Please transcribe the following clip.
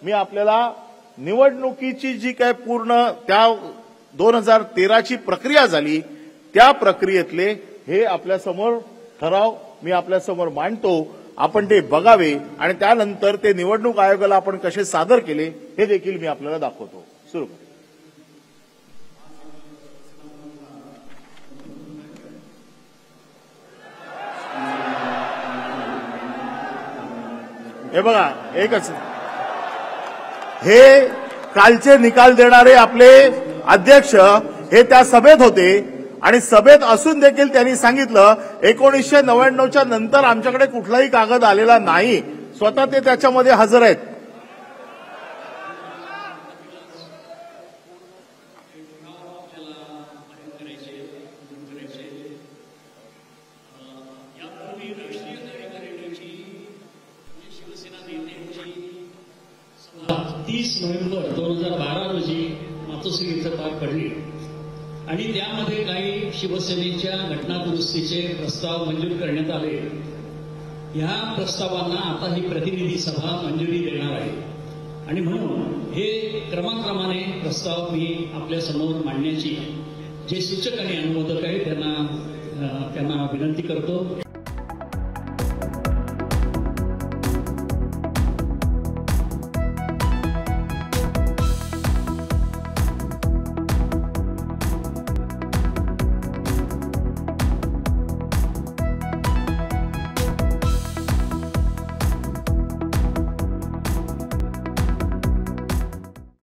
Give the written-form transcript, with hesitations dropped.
मी आपल्याला निवडणुकीची जी काय पूर्ण त्या 2013ची प्रक्रिया झाली त्या प्रक्रियेतले हे आपल्यासमोर ठराव मी आपल्यासमोर मांडतो. आपण ते बघावे आणि त्यानंतर ते निवडणूक आयोगाला आपण कसे सादर केले हे देखील मी आपल्याला दाखवतो. सुरू करू. हे बघा एकच हे कालचे निकाल देणारे आपले अध्यक्ष हे त्या सभेत होते आणि सभेत असून देखील त्यांनी सांगितलं 1999च्या नंतर आमच्याकडे कुठलाही कागद आलेला नाही. स्वतः ते त्याच्यामध्ये हजर आहेत. नोव्हेंबर 2012 रोजी मातोश्री इथं पार पडली आणि त्यामध्ये काही शिवसेनेच्या घटना दुरुस्तीचे प्रस्ताव मंजूर करण्यात आले. ह्या प्रस्तावांना आता ही प्रतिनिधी सभा मंजुरी देणार आहे आणि म्हणून हे क्रमाक्रमाने प्रस्ताव मी आपल्या समोर मांडण्याची जे सूचक आणि अनुमोदक आहेत त्यांना विनंती करतो.